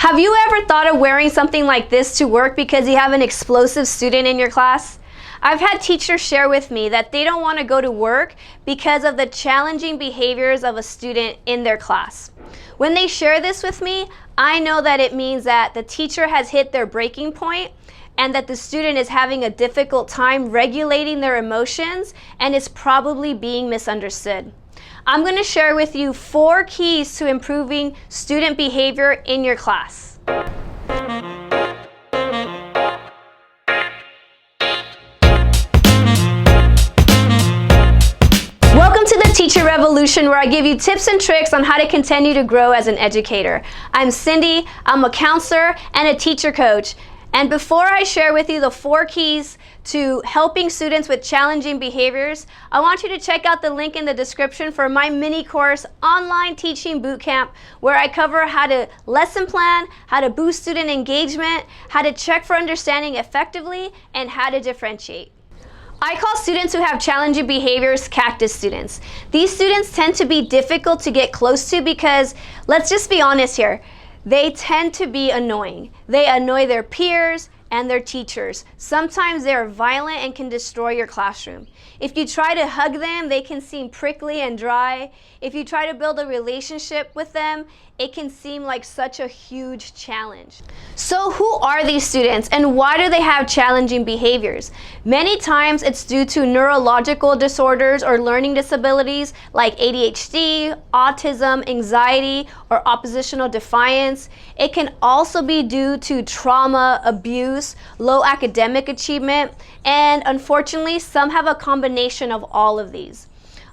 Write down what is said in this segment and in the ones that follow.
Have you ever thought of wearing something like this to work because you have an explosive student in your class? I've had teachers share with me that they don't want to go to work because of the challenging behaviors of a student in their class. When they share this with me, I know that it means that the teacher has hit their breaking point and that the student is having a difficult time regulating their emotions and is probably being misunderstood. I'm going to share with you 4 keys to improving student behavior in your class. Welcome to the Teacher Revolution, where I give you tips and tricks on how to continue to grow as an educator. I'm Cindy, I'm a counselor and a teacher coach. And before I share with you the 4 keys to helping students with challenging behaviors, I want you to check out the link in the description for my mini course, Online Teaching Bootcamp, where I cover how to lesson plan, how to boost student engagement, how to check for understanding effectively, and how to differentiate. I call students who have challenging behaviors cactus students. These students tend to be difficult to get close to because, let's just be honest here, they tend to be annoying. They annoy their peers and their teachers. Sometimes they are violent and can destroy your classroom. If you try to hug them, they can seem prickly and dry. If you try to build a relationship with them, it can seem like such a huge challenge. So who are these students and why do they have challenging behaviors? Many times it's due to neurological disorders or learning disabilities like ADHD, autism, anxiety, or oppositional defiance. It can also be due to trauma, abuse, low academic achievement, and unfortunately, some have a combination of all of these.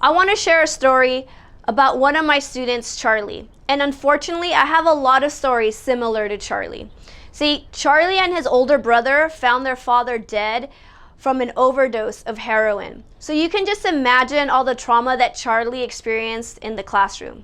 I want to share a story about one of my students, Charlie. And unfortunately, I have a lot of stories similar to Charlie. See, Charlie and his older brother found their father dead from an overdose of heroin. So you can just imagine all the trauma that Charlie experienced in the classroom.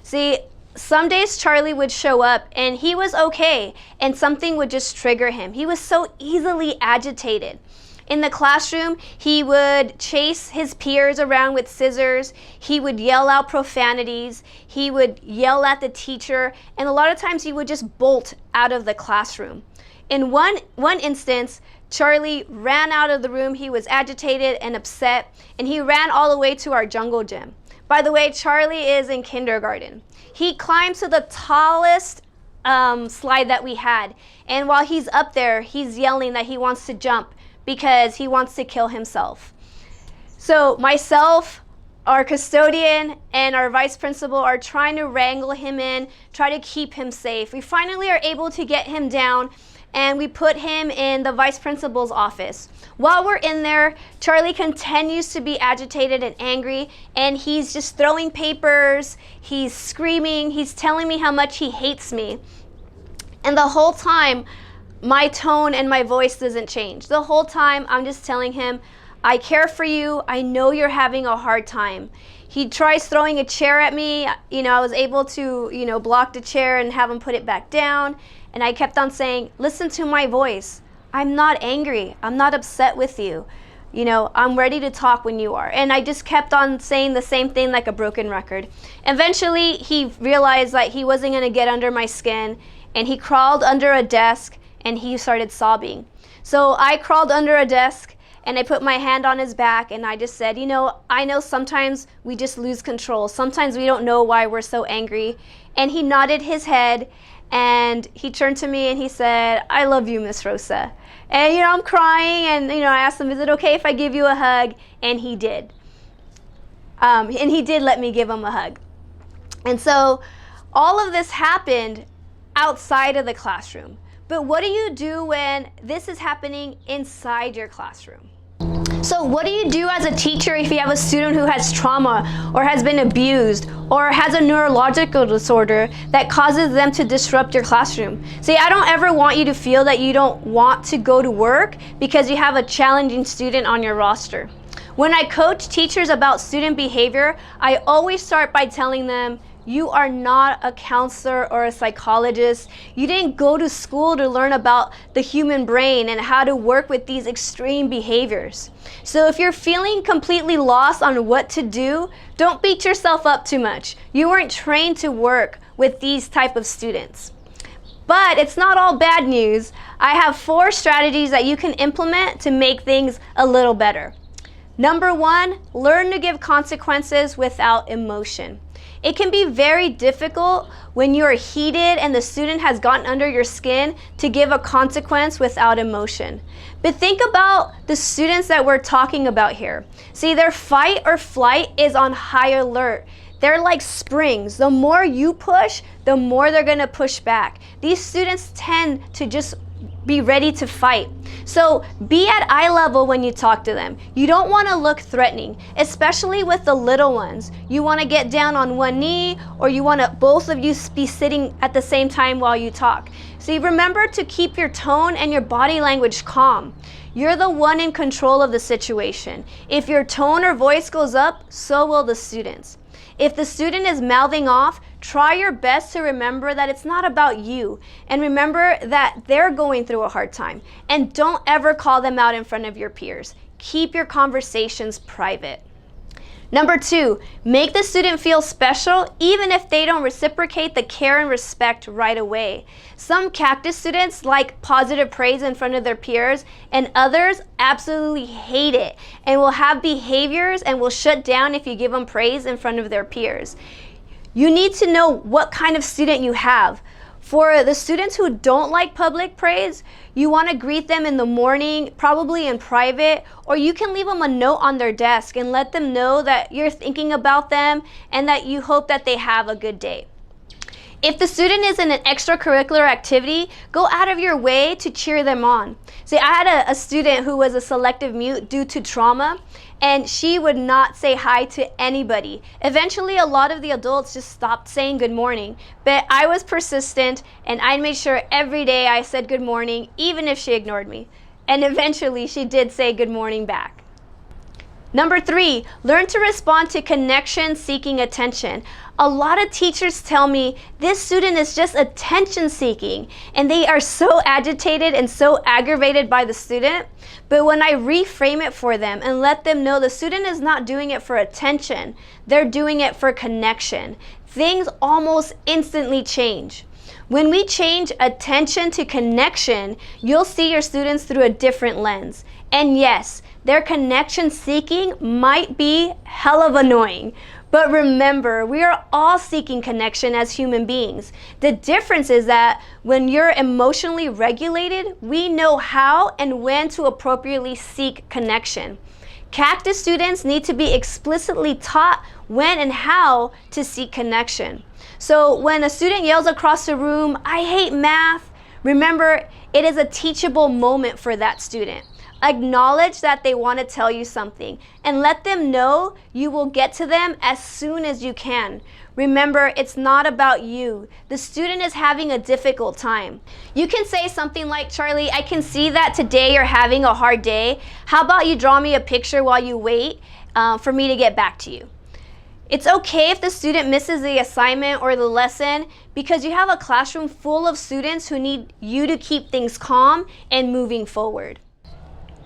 See, some days Charlie would show up and he was okay, and something would just trigger him. He was so easily agitated. In the classroom, he would chase his peers around with scissors. He would yell out profanities. He would yell at the teacher. And a lot of times he would just bolt out of the classroom. In one instance, Charlie ran out of the room. He was agitated and upset, and he ran all the way to our jungle gym. By the way, Charlie is in kindergarten. He climbed to the tallest slide that we had. And while he's up there, he's yelling that he wants to jump because he wants to kill himself. So myself, our custodian, and our vice principal are trying to wrangle him in, try to keep him safe. We finally are able to get him down, and we put him in the vice principal's office. While we're in there, Charlie continues to be agitated and angry, and he's just throwing papers, he's screaming, he's telling me how much he hates me. And the whole time, my tone and my voice doesn't change. The whole time, I'm just telling him, I care for you. I know you're having a hard time. He tries throwing a chair at me. I was able to, block the chair and have him put it back down. And I kept on saying, listen to my voice. I'm not angry. I'm not upset with you. I'm ready to talk when you are. And I just kept on saying the same thing like a broken record. Eventually, he realized that he wasn't going to get under my skin, and he crawled under a desk and he started sobbing. So I crawled under a desk and I put my hand on his back and I just said, I know sometimes we just lose control. Sometimes we don't know why we're so angry. And he nodded his head and he turned to me and he said, I love you, Miss Rosa. And I'm crying and I asked him, is it okay if I give you a hug? And he did. And he did let me give him a hug. And so all of this happened outside of the classroom. But what do you do when this is happening inside your classroom? So what do you do as a teacher if you have a student who has trauma or has been abused or has a neurological disorder that causes them to disrupt your classroom? See, I don't ever want you to feel that you don't want to go to work because you have a challenging student on your roster. When I coach teachers about student behavior, I always start by telling them, you are not a counselor or a psychologist. You didn't go to school to learn about the human brain and how to work with these extreme behaviors. So if you're feeling completely lost on what to do, don't beat yourself up too much. You weren't trained to work with these type of students. But it's not all bad news. I have 4 strategies that you can implement to make things a little better. Number 1, learn to give consequences without emotion. It can be very difficult when you are heated and the student has gotten under your skin to give a consequence without emotion. But think about the students that we're talking about here. See, their fight or flight is on high alert. They're like springs. The more you push, the more they're going to push back. These students tend to just be ready to fight. So be at eye level when you talk to them. You don't want to look threatening, especially with the little ones. You want to get down on one knee, or you want to both of you be sitting at the same time while you talk. So you remember to keep your tone and your body language calm. You're the one in control of the situation. If your tone or voice goes up, so will the students. If the student is mouthing off, try your best to remember that it's not about you, and remember that they're going through a hard time. And don't ever call them out in front of your peers. Keep your conversations private. Number 2, make the student feel special even if they don't reciprocate the care and respect right away. Some cactus students like positive praise in front of their peers, and others absolutely hate it and will have behaviors and will shut down if you give them praise in front of their peers. You need to know what kind of student you have. For the students who don't like public praise, you want to greet them in the morning, probably in private, or you can leave them a note on their desk and let them know that you're thinking about them and that you hope that they have a good day. If the student is in an extracurricular activity, go out of your way to cheer them on. See, I had a student who was a selective mute due to trauma, and she would not say hi to anybody. Eventually, a lot of the adults just stopped saying good morning, but I was persistent, and I made sure every day I said good morning, even if she ignored me. And eventually, she did say good morning back. Number 3, learn to respond to connection-seeking attention. A lot of teachers tell me this student is just attention-seeking, and they are so agitated and so aggravated by the student. But when I reframe it for them and let them know the student is not doing it for attention, they're doing it for connection, things almost instantly change. When we change attention to connection, you'll see your students through a different lens. And yes, their connection seeking might be hell of annoying. But remember, we are all seeking connection as human beings. The difference is that when you're emotionally regulated, we know how and when to appropriately seek connection. Cactus students need to be explicitly taught when and how to seek connection. So when a student yells across the room, "I hate math," remember, it is a teachable moment for that student. Acknowledge that they want to tell you something and let them know you will get to them as soon as you can. Remember, it's not about you. The student is having a difficult time. You can say something like, "Charlie, I can see that today you're having a hard day. How about you draw me a picture while you wait for me to get back to you?" It's okay if the student misses the assignment or the lesson, because you have a classroom full of students who need you to keep things calm and moving forward.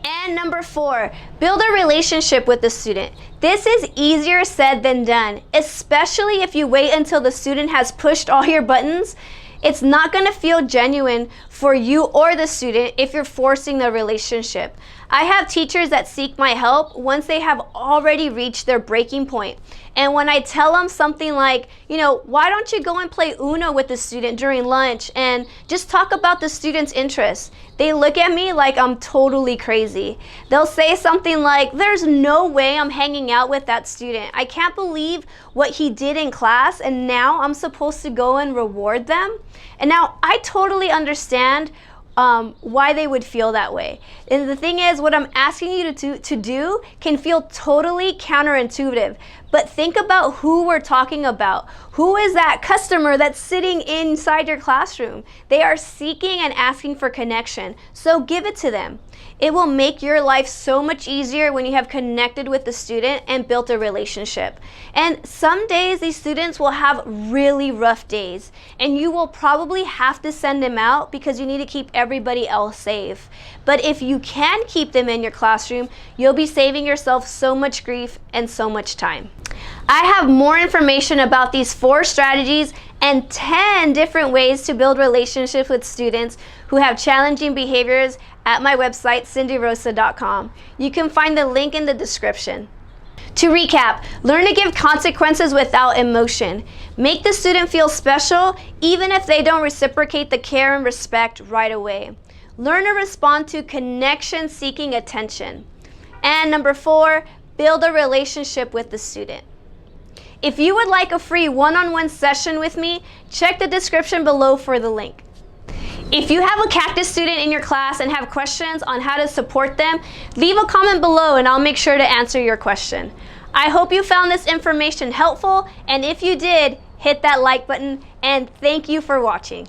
And number 4, build a relationship with the student. This is easier said than done, especially if you wait until the student has pushed all your buttons. It's not going to feel genuine for you or the student if you're forcing the relationship. I have teachers that seek my help once they have already reached their breaking point. And when I tell them something like, why don't you go and play Uno with the student during lunch and just talk about the student's interests? They look at me like I'm totally crazy. They'll say something like, "There's no way I'm hanging out with that student. I can't believe what he did in class, and now I'm supposed to go and reward them." And now I totally understand why they would feel that way. And the thing is, what I'm asking you to do can feel totally counterintuitive. But think about who we're talking about. Who is that customer that's sitting inside your classroom? They are seeking and asking for connection. So give it to them. It will make your life so much easier when you have connected with the student and built a relationship. And some days these students will have really rough days, and you will probably have to send them out because you need to keep everybody else safe. But if you can keep them in your classroom, you'll be saving yourself so much grief and so much time. I have more information about these 4 strategies and 10 different ways to build relationships with students who have challenging behaviors at my website, cindyrosa.com. You can find the link in the description. To recap, learn to give consequences without emotion. Make the student feel special even if they don't reciprocate the care and respect right away. Learn to respond to connection-seeking attention. And number 4, build a relationship with the student. If you would like a free one-on-one session with me, check the description below for the link. If you have a cactus student in your class and have questions on how to support them, leave a comment below and I'll make sure to answer your question. I hope you found this information helpful, and if you did, hit that like button, and thank you for watching.